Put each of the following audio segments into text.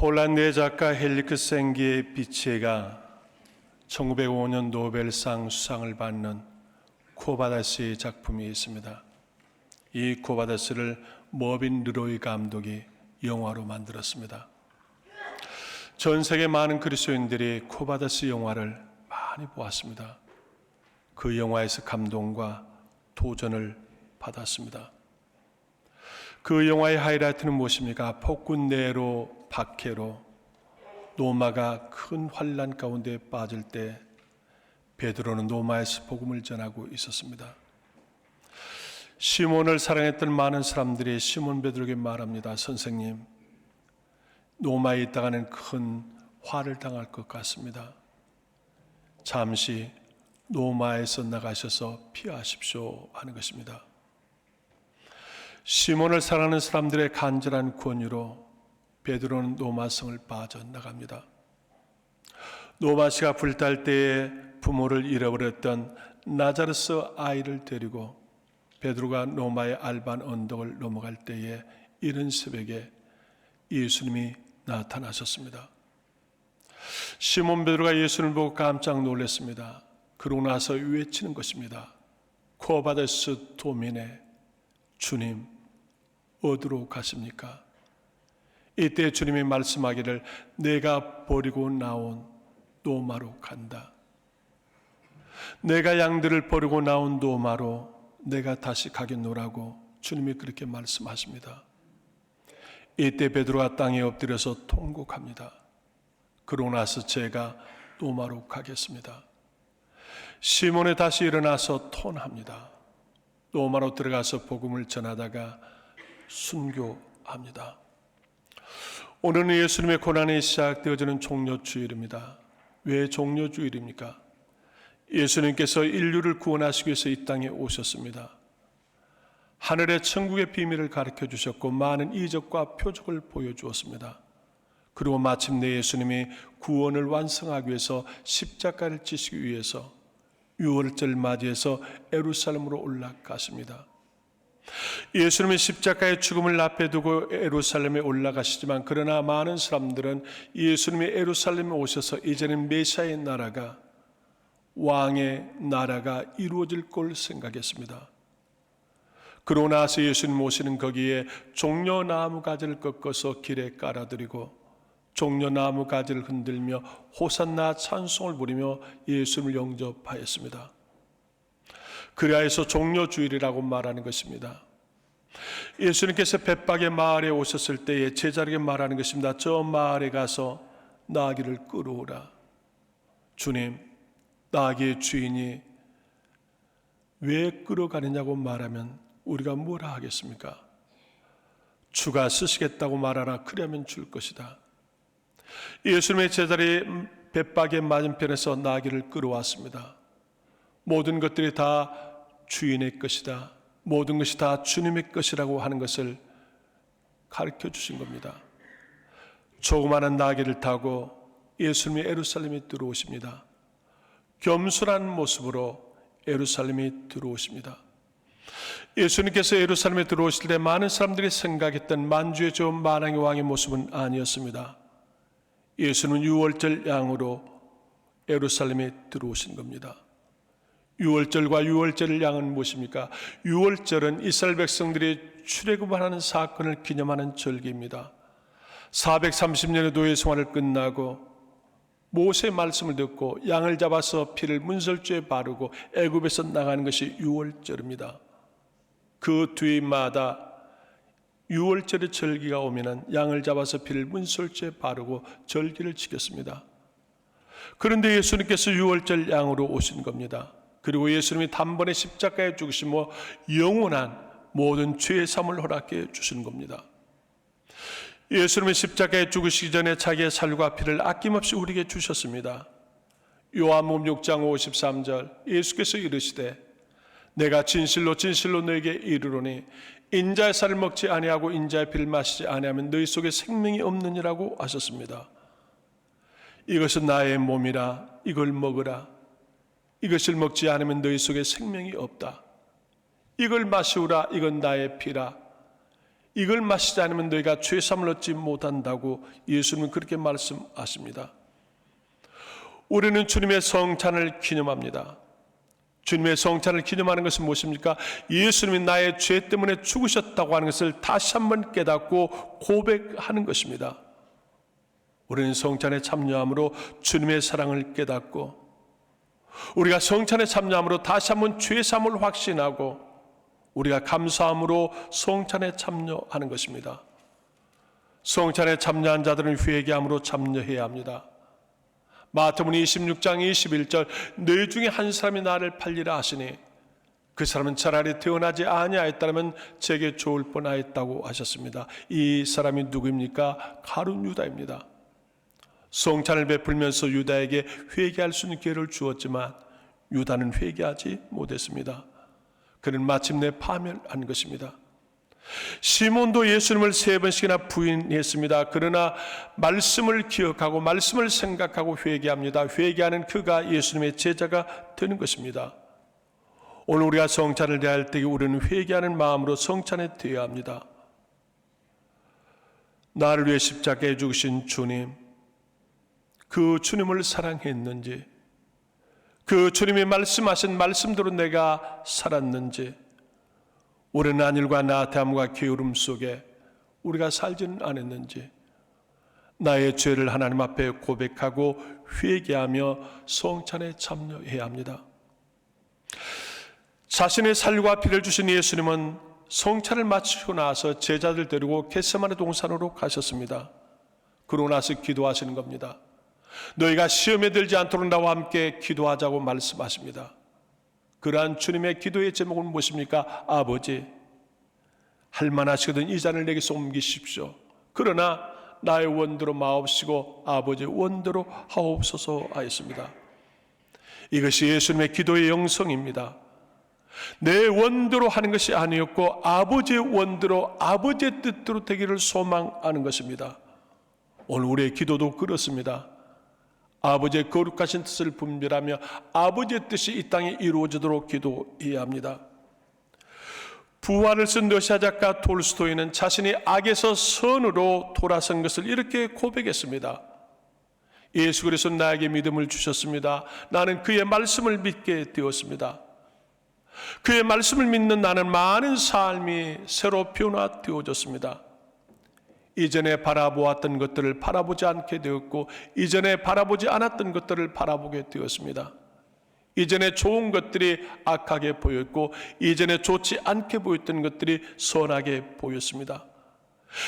폴란드의 작가 헬리크 생기의 비치에가 1905년 노벨상 수상을 받는 코바다스의 작품이 있습니다. 이 코바다스를 머빈 르로이 감독이 영화로 만들었습니다. 전 세계 많은 그리스도인들이 코바다스 영화를 많이 보았습니다. 그 영화에서 감동과 도전을 받았습니다. 그 영화의 하이라이트는 무엇입니까? 폭군 네로 박해로 로마가 큰 환난 가운데 빠질 때 베드로는 로마에서 복음을 전하고 있었습니다. 시몬을 사랑했던 많은 사람들이 시몬 베드로에게 말합니다. 선생님, 로마에 있다가는 큰 화를 당할 것 같습니다. 잠시 로마에서 나가셔서 피하십시오 하는 것입니다. 시몬을 사랑하는 사람들의 간절한 권유로 베드로는 로마성을 빠져나갑니다. 로마시가 불탈 때에 부모를 잃어버렸던 나자르스 아이를 데리고 베드로가 로마의 알반 언덕을 넘어갈 때에 이른 새벽에 예수님이 나타나셨습니다. 시몬 베드로가 예수님을 보고 깜짝 놀랐습니다. 그러고 나서 외치는 것입니다. 코바데스 도미네, 주님 어디로 가십니까? 이때 주님이 말씀하기를 내가 버리고 나온 로마로 간다. 내가 양들을 버리고 나온 로마로 내가 다시 가겠노라고 주님이 그렇게 말씀하십니다. 이때 베드로가 땅에 엎드려서 통곡합니다. 그러고 나서 제가 로마로 가겠습니다. 시몬이 다시 일어나서 톤합니다. 로마로 들어가서 복음을 전하다가 순교합니다. 오늘은 예수님의 고난이 시작되어지는 종료주일입니다. 왜 종료주일입니까? 예수님께서 인류를 구원하시기 위해서 이 땅에 오셨습니다. 하늘의 천국의 비밀을 가르쳐 주셨고 많은 이적과 표적을 보여주었습니다. 그리고 마침내 예수님이 구원을 완성하기 위해서 십자가를 지시기 위해서 6월절 맞이해서 예루살렘으로 올라가십니다. 예수님이 십자가의 죽음을 앞에 두고 예루살렘에 올라가시지만 그러나 많은 사람들은 예수님이 예루살렘에 오셔서 이제는 메시아의 나라가 왕의 나라가 이루어질 걸 생각했습니다. 그러고 나서 예수님 오시는 거기에 종려나무 가지를 꺾어서 길에 깔아드리고 종려나무 가지를 흔들며 호산나 찬송을 부리며 예수님을 영접하였습니다. 그리하여서 종려주일이라고 말하는 것입니다. 예수님께서 벳박의 마을에 오셨을 때에 제자에게 말하는 것입니다. 저 마을에 가서 나귀를 끌어오라. 주님, 나귀의 주인이 왜 끌어가느냐고 말하면 우리가 뭐라 하겠습니까? 주가 쓰시겠다고 말하라. 그러면 줄 것이다. 예수님의 제자들이 벳박의 맞은편에서 나귀를 끌어왔습니다. 모든 것들이 다 주인의 것이다. 모든 것이 다 주님의 것이라고 하는 것을 가르쳐 주신 겁니다. 조그마한 나귀를 타고 예수님이 예루살렘에 들어오십니다. 겸손한 모습으로 예루살렘에 들어오십니다. 예수님께서 예루살렘에 들어오실 때 많은 사람들이 생각했던 만주의 조 만왕의 왕의 모습은 아니었습니다. 예수님은 유월절 양으로 예루살렘에 들어오신 겁니다. 유월절과 유월절 양은 무엇입니까? 유월절은 이스라엘 백성들이 출애굽하는 사건을 기념하는 절기입니다. 430년의 노예 생활을 끝나고 모세의 말씀을 듣고 양을 잡아서 피를 문설주에 바르고 애굽에서 나가는 것이 유월절입니다. 그 뒤마다 유월절의 절기가 오면은 양을 잡아서 피를 문설주에 바르고 절기를 지켰습니다. 그런데 예수님께서 유월절 양으로 오신 겁니다. 그리고 예수님이 단번에 십자가에 죽으시며 영원한 모든 죄의 삶을 허락해 주시는 겁니다. 예수님이 십자가에 죽으시기 전에 자기의 살과 피를 아낌없이 우리에게 주셨습니다. 요한복음 6장 53절 예수께서 이르시되 내가 진실로 진실로 너에게 이르노니 인자의 살을 먹지 아니하고 인자의 피를 마시지 아니하면 너희 속에 생명이 없느니라고 하셨습니다. 이것은 나의 몸이라 이걸 먹으라. 이것을 먹지 않으면 너희 속에 생명이 없다. 이걸 마시우라. 이건 나의 피라. 이걸 마시지 않으면 너희가 죄사함을 얻지 못한다고 예수님은 그렇게 말씀하십니다. 우리는 주님의 성찬을 기념합니다. 주님의 성찬을 기념하는 것은 무엇입니까? 예수님이 나의 죄 때문에 죽으셨다고 하는 것을 다시 한번 깨닫고 고백하는 것입니다. 우리는 성찬에 참여함으로 주님의 사랑을 깨닫고, 우리가 성찬에 참여함으로 다시 한번 죄 사함을 확신하고, 우리가 감사함으로 성찬에 참여하는 것입니다. 성찬에 참여한 자들은 회개함으로 참여해야 합니다. 마태복음 26장 21절 너희 중에 한 사람이 나를 팔리라 하시니 그 사람은 차라리 태어나지 아니하였다면 제게 좋을 뻔하였다고 하셨습니다. 이 사람이 누구입니까? 가룟 유다입니다. 성찬을 베풀면서 유다에게 회개할 수 있는 기회를 주었지만 유다는 회개하지 못했습니다. 그는 마침내 파멸한 것입니다. 시몬도 예수님을 3번씩이나 부인했습니다. 그러나 말씀을 기억하고 말씀을 생각하고 회개합니다. 회개하는 그가 예수님의 제자가 되는 것입니다. 오늘 우리가 성찬을 대할 때 우리는 회개하는 마음으로 성찬에 대해야 합니다. 나를 위해 십자가에 죽으신 주님, 그 주님을 사랑했는지, 그 주님이 말씀하신 말씀대로 내가 살았는지, 우리는 안일과 나태함과 게으름 속에 우리가 살지는 않았는지, 나의 죄를 하나님 앞에 고백하고 회개하며 성찬에 참여해야 합니다. 자신의 살과 피를 주신 예수님은 성찬을 마치고 나서 제자들 데리고 겟세마네 동산으로 가셨습니다. 그러고 나서 기도하시는 겁니다. 너희가 시험에 들지 않도록 나와 함께 기도하자고 말씀하십니다. 그러한 주님의 기도의 제목은 무엇입니까? 아버지, 할만하시거든 이 잔을 내게서 옮기십시오. 그러나 나의 원대로 마옵시고 아버지의 원대로 하옵소서 하였습니다. 이것이 예수님의 기도의 영성입니다. 내 원대로 하는 것이 아니었고 아버지의 원대로, 아버지의 뜻대로 되기를 소망하는 것입니다. 오늘 우리의 기도도 그렇습니다. 아버지의 거룩하신 뜻을 분별하며 아버지의 뜻이 이 땅에 이루어지도록 기도해야 합니다. 부활을 쓴 러시아 작가 톨스토이는 자신이 악에서 선으로 돌아선 것을 이렇게 고백했습니다. 예수 그리스도 나에게 믿음을 주셨습니다. 나는 그의 말씀을 믿게 되었습니다. 그의 말씀을 믿는 나는 많은 삶이 새로 변화되어졌습니다. 이전에 바라보았던 것들을 바라보지 않게 되었고, 이전에 바라보지 않았던 것들을 바라보게 되었습니다. 이전에 좋은 것들이 악하게 보였고, 이전에 좋지 않게 보였던 것들이 선하게 보였습니다.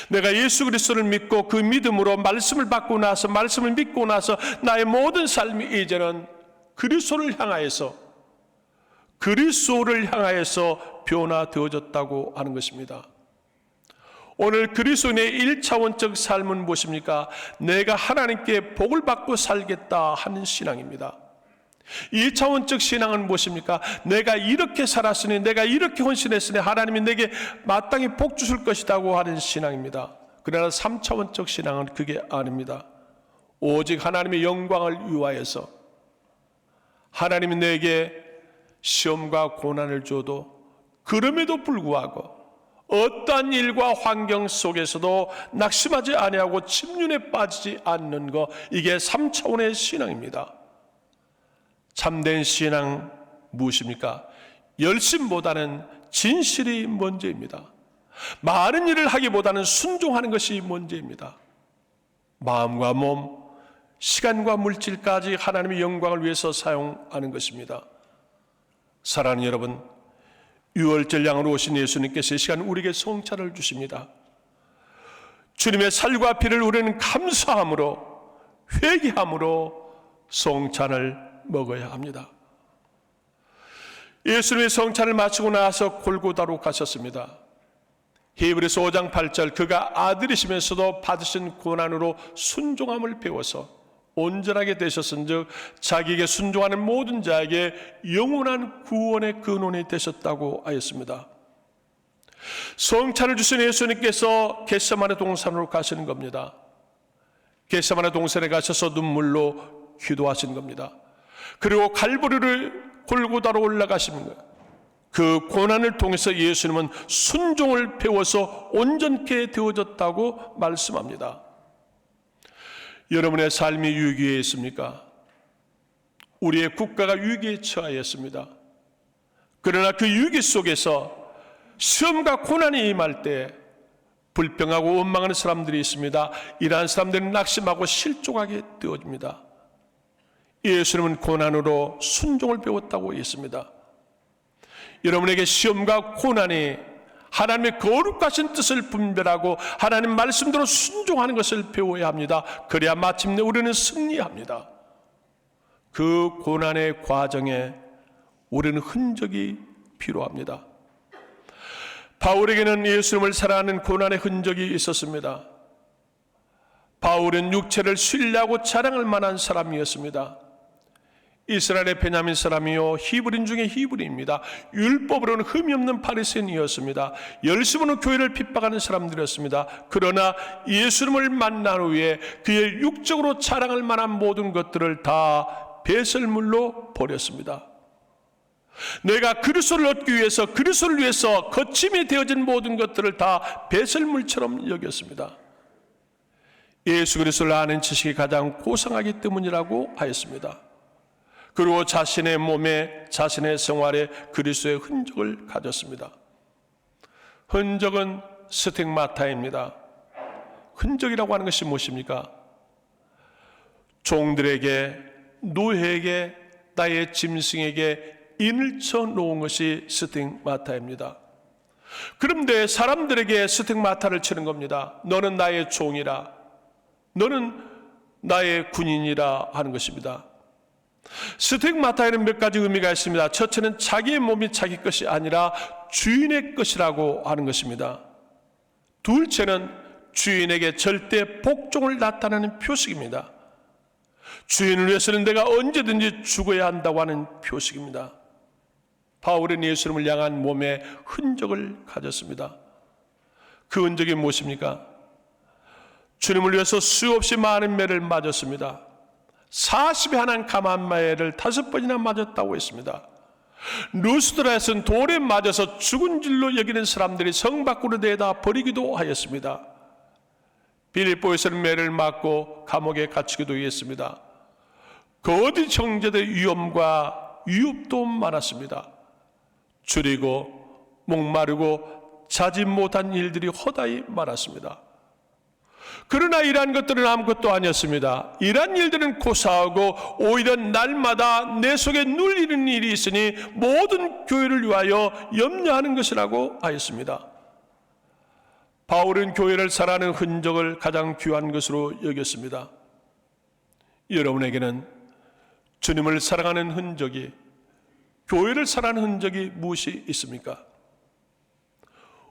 내가 예수 그리스도를 믿고 그 믿음으로 말씀을 받고 나서, 말씀을 믿고 나서 나의 모든 삶이 이제는 그리스도를 향하여서 변화되어졌다고 하는 것입니다. 오늘 그리스도인의 1차원적 삶은 무엇입니까? 내가 하나님께 복을 받고 살겠다 하는 신앙입니다. 2차원적 신앙은 무엇입니까? 내가 이렇게 살았으니, 내가 이렇게 헌신했으니 하나님이 내게 마땅히 복 주실 것이라고 하는 신앙입니다. 그러나 3차원적 신앙은 그게 아닙니다. 오직 하나님의 영광을 위하여서 하나님이 내게 시험과 고난을 줘도 그럼에도 불구하고 어떠한 일과 환경 속에서도 낙심하지 아니하고 침륜에 빠지지 않는 것, 이게 3차원의 신앙입니다. 참된 신앙 무엇입니까? 열심보다는 진실이 먼저입니다. 많은 일을 하기보다는 순종하는 것이 먼저입니다. 마음과 몸, 시간과 물질까지 하나님의 영광을 위해서 사용하는 것입니다. 사랑하는 여러분, 유월절 양으로 오신 예수님께서 이 시간 우리에게 성찬을 주십니다. 주님의 살과 피를 우리는 감사함으로, 회개함으로 성찬을 먹어야 합니다. 예수님의 성찬을 마치고 나서 골고다로 가셨습니다. 히브리서 5장 8절, 그가 아들이시면서도 받으신 고난으로 순종함을 배워서 온전하게 되셨은즉 자기에게 순종하는 모든 자에게 영원한 구원의 근원이 되셨다고 하였습니다. 성찬을 주신 예수님께서 겟세마네 동산으로 가시는 겁니다. 겟세마네 동산에 가셔서 눈물로 기도하시는 겁니다. 그리고 갈보리를 골고다로 올라가시는 거예요. 그 고난을 통해서 예수님은 순종을 배워서 온전케 되어졌다고 말씀합니다. 여러분의 삶이 위기에 있습니까? 우리의 국가가 위기에 처하였습니다. 그러나 그 위기 속에서 시험과 고난이 임할 때 불평하고 원망하는 사람들이 있습니다. 이러한 사람들은 낙심하고 실족하게 되어집니다. 예수님은 고난으로 순종을 배웠다고 했습니다. 여러분에게 시험과 고난이 하나님의 거룩하신 뜻을 분별하고 하나님 말씀대로 순종하는 것을 배워야 합니다. 그래야 마침내 우리는 승리합니다. 그 고난의 과정에 우리는 흔적이 필요합니다. 바울에게는 예수님을 사랑하는 고난의 흔적이 있었습니다. 바울은 육체를 신뢰하고 자랑할 만한 사람이었습니다. 이스라엘의 베냐민 사람이요 히브리인 중에 히브리입니다. 율법으로는 흠이 없는 바리새인이었습니다. 열심으로 교회를 핍박하는 사람들이었습니다. 그러나 예수님을 만난 후에 그의 육적으로 자랑할 만한 모든 것들을 다 배설물로 버렸습니다. 내가 그리스도를 얻기 위해서, 그리스도를 위해서 거침이 되어진 모든 것들을 다 배설물처럼 여겼습니다. 예수 그리스도를 아는 지식이 가장 고상하기 때문이라고 하였습니다. 그리고 자신의 몸에, 자신의 생활에 그리스도의 흔적을 가졌습니다. 흔적은 스tig마타입니다. 흔적이라고 하는 것이 무엇입니까? 종들에게, 노예에게, 나의 짐승에게 인을 쳐 놓은 것이 스tig마타입니다. 그런데 사람들에게 스tig마타를 치는 겁니다. 너는 나의 종이라, 너는 나의 군인이라 하는 것입니다. 스tig마타에는 몇 가지 의미가 있습니다. 첫째는 자기의 몸이 자기 것이 아니라 주인의 것이라고 하는 것입니다. 둘째는 주인에게 절대 복종을 나타내는 표식입니다. 주인을 위해서는 내가 언제든지 죽어야 한다고 하는 표식입니다. 바울은 예수님을 향한 몸에 흔적을 가졌습니다. 그 흔적이 무엇입니까? 주님을 위해서 수없이 많은 매를 맞았습니다. 40에 한한 감한 매를 5번이나 맞았다고 했습니다. 루스드라에서는 돌에 맞아서 죽은 줄로 여기는 사람들이 성 밖으로 내다 버리기도 하였습니다. 빌립보에서는 매를 맞고 감옥에 갇히기도 했습니다. 거짓 형제들의 위험과 위협도 많았습니다. 줄이고 목마르고 자지 못한 일들이 허다히 많았습니다. 그러나 이러한 것들은 아무것도 아니었습니다. 이러한 일들은 고사하고 오히려 날마다 내 속에 눌리는 일이 있으니 모든 교회를 위하여 염려하는 것이라고 하였습니다. 바울은 교회를 사랑하는 흔적을 가장 귀한 것으로 여겼습니다. 여러분에게는 주님을 사랑하는 흔적이, 교회를 사랑하는 흔적이 무엇이 있습니까?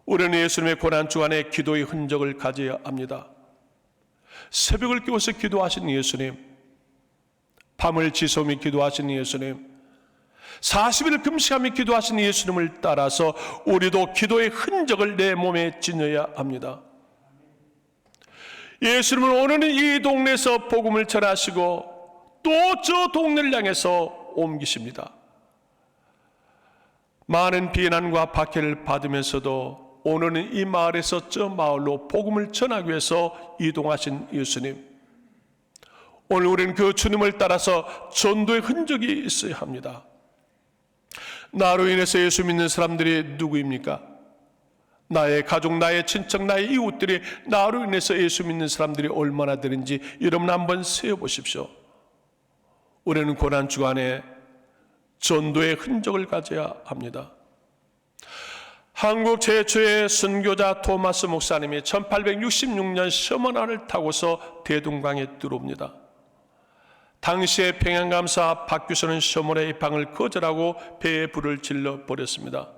우리는 예수님의 고난 주간에 기도의 흔적을 가져야 합니다. 새벽을 깨워서 기도하신 예수님, 밤을 지새우며 기도하신 예수님, 40일 금식하며 기도하신 예수님을 따라서 우리도 기도의 흔적을 내 몸에 지녀야 합니다. 예수님은 오늘은 이 동네에서 복음을 전하시고 또 저 동네를 향해서 옮기십니다. 많은 비난과 박해를 받으면서도 오늘은 이 마을에서 저 마을로 복음을 전하기 위해서 이동하신 예수님, 오늘 우리는 그 주님을 따라서 전도의 흔적이 있어야 합니다. 나로 인해서 예수 믿는 사람들이 누구입니까? 나의 가족, 나의 친척, 나의 이웃들이 나로 인해서 예수 믿는 사람들이 얼마나 되는지 여러분 한번 세어보십시오. 우리는 고난 주간에 전도의 흔적을 가져야 합니다. 한국 최초의 선교자 토마스 목사님이 1866년 셔먼호를 타고서 대동강에 들어옵니다. 당시의 평양감사 박규선은 셔먼호의 입항을 거절하고 배에 불을 질러 버렸습니다.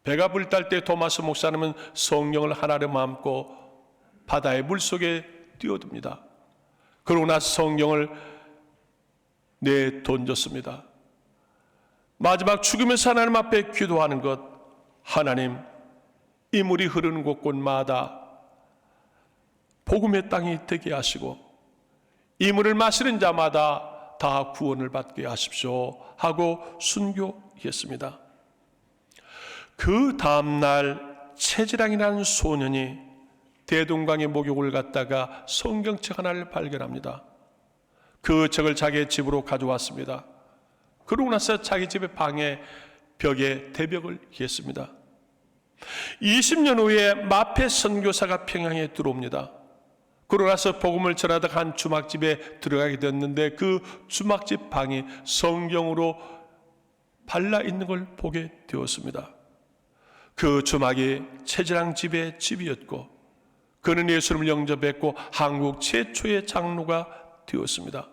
배가 불탈 때 토마스 목사님은 성령을 하나로 마음고 바다의 물속에 뛰어듭니다. 그러고 나서 성령을 내던졌습니다. 마지막 죽으면서 하나님 앞에 기도하는 것, 하나님, 이 물이 흐르는 곳곳마다 복음의 땅이 되게 하시고 이 물을 마시는 자마다 다 구원을 받게 하십시오 하고 순교했습니다. 그 다음날 채지랑이라는 소년이 대동강의 목욕을 갔다가 성경책 하나를 발견합니다. 그 책을 자기의 집으로 가져왔습니다. 그러고 나서 자기 집의 방에 벽에 대벽을 했습니다. 20년 후에 마페 선교사가 평양에 들어옵니다. 그러고 나서 복음을 전하다가 한 주막집에 들어가게 됐는데 그 주막집 방이 성경으로 발라 있는 걸 보게 되었습니다. 그 주막이 채지랑 집의 집이었고 그는 예수님을 영접했고 한국 최초의 장로가 되었습니다.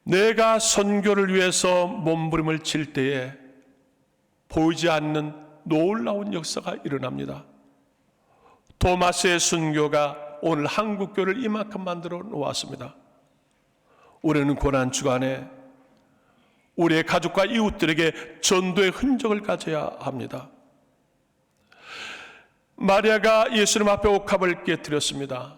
내가 선교를 위해서 몸부림을 칠 때에 보이지 않는 놀라운 역사가 일어납니다. 토마스의 순교가 오늘 한국교를 이만큼 만들어 놓았습니다. 우리는 고난주간에 우리의 가족과 이웃들에게 전도의 흔적을 가져야 합니다. 마리아가 예수님 앞에 옥합을 깨뜨렸습니다.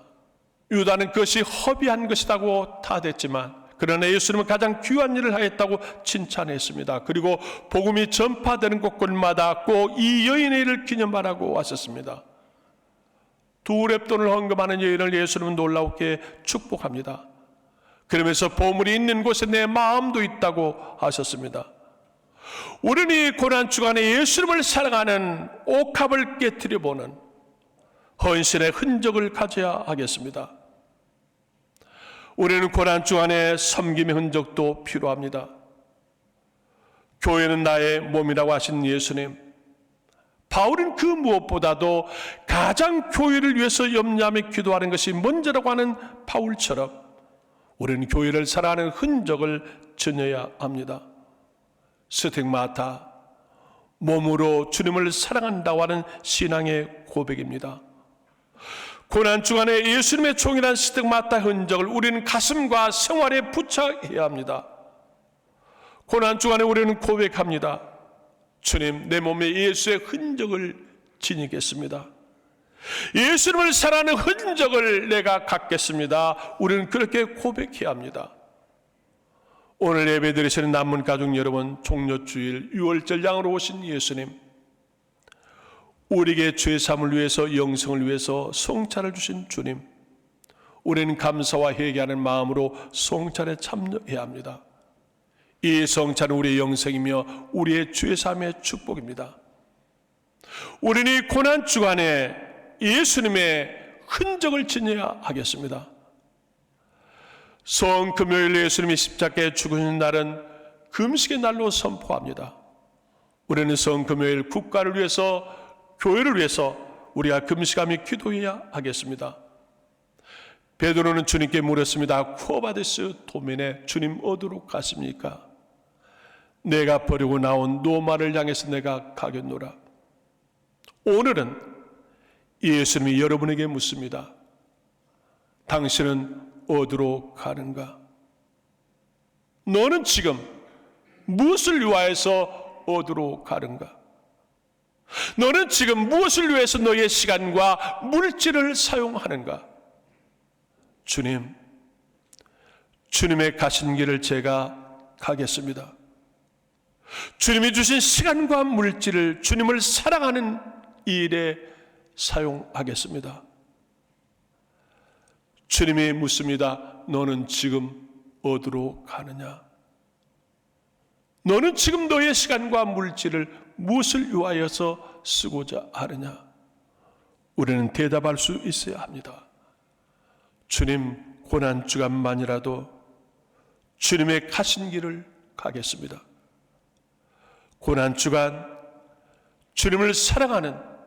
유다는 그것이 허비한 것이라고 탓했지만 그러나 예수님은 가장 귀한 일을 하였다고 칭찬했습니다. 그리고 복음이 전파되는 곳곳마다 꼭 이 여인의 일을 기념하라고 왔었습니다. 두 랩돈을 헌금하는 여인을 예수님은 놀랍게 축복합니다. 그러면서 보물이 있는 곳에 내 마음도 있다고 하셨습니다. 우리는 이 고난주간에 예수님을 사랑하는 옥합을 깨뜨려보는 헌신의 흔적을 가져야 하겠습니다. 우리는 고난주간에 섬김의 흔적도 필요합니다. 교회는 나의 몸이라고 하신 예수님, 바울은 그 무엇보다도 가장 교회를 위해서 염려하며 기도하는 것이 먼저라고 하는 바울처럼 우리는 교회를 사랑하는 흔적을 전해야 합니다. 스tig마타, 몸으로 주님을 사랑한다고 하는 신앙의 고백입니다. 고난주간에 예수님의 종이란 스tig마타 흔적을 우리는 가슴과 생활에 부착해야 합니다. 고난주간에 우리는 고백합니다. 주님, 내 몸에 예수의 흔적을 지니겠습니다. 예수님을 사랑하는 흔적을 내가 갖겠습니다. 우리는 그렇게 고백해야 합니다. 오늘 예배 드리시는 남문 가족 여러분, 종료주일 유월절 양으로 오신 예수님, 우리에게 죄사함을 위해서 영생을 위해서 송차를 주신 주님, 우리는 감사와 회개하는 마음으로 송차에 참여해야 합니다. 이 성찬은 우리의 영생이며 우리의 죄사함의 축복입니다. 우리는 이 고난주간에 예수님의 흔적을 지녀야 하겠습니다. 성금요일 예수님이 십자가에 죽으신 날은 금식의 날로 선포합니다. 우리는 성금요일 국가를 위해서, 교회를 위해서 우리가 금식하며 기도해야 하겠습니다. 베드로는 주님께 물었습니다. 쿠어바데스 도면에 주님 어디로 가십니까? 내가 버리고 나온 노마를 향해서 내가 가겠노라. 오늘은 예수님이 여러분에게 묻습니다. 당신은 어디로 가는가? 너는 지금 무엇을 위하여서 어디로 가는가? 너는 지금 무엇을 위해서 너의 시간과 물질을 사용하는가? 주님, 주님의 가신 길을 제가 가겠습니다. 주님이 주신 시간과 물질을 주님을 사랑하는 일에 사용하겠습니다. 주님이 묻습니다. 너는 지금 어디로 가느냐? 너는 지금 너의 시간과 물질을 무엇을 위하여서 쓰고자 하느냐? 우리는 대답할 수 있어야 합니다. 주님, 고난주간만이라도 주님의 가신 길을 가겠습니다. 고난주간 주님을 사랑하는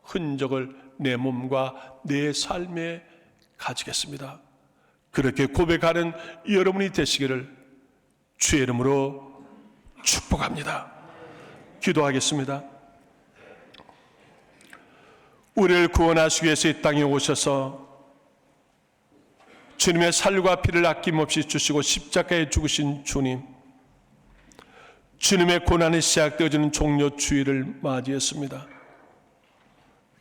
흔적을 내 몸과 내 삶에 가지겠습니다. 그렇게 고백하는 여러분이 되시기를 주의 이름으로 축복합니다. 기도하겠습니다. 우리를 구원하시기 위해서 이 땅에 오셔서 주님의 살과 피를 아낌없이 주시고 십자가에 죽으신 주님, 주님의 고난이 시작되어지는 종료주일을 맞이했습니다.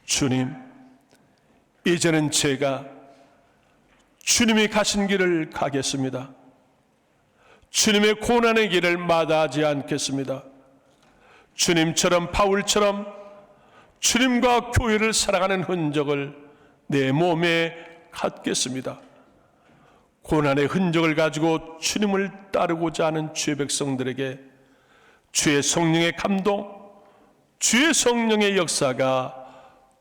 주님, 이제는 제가 주님이 가신 길을 가겠습니다. 주님의 고난의 길을 마다하지 않겠습니다. 주님처럼 바울처럼 주님과 교회를 살아가는 흔적을 내 몸에 갖겠습니다. 고난의 흔적을 가지고 주님을 따르고자 하는 주의 백성들에게 주의 성령의 감동, 주의 성령의 역사가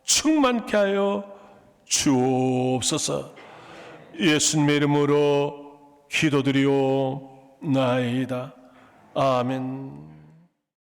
충만케 하여 주옵소서. 예수님의 이름으로 기도드리옵나이다. 아멘.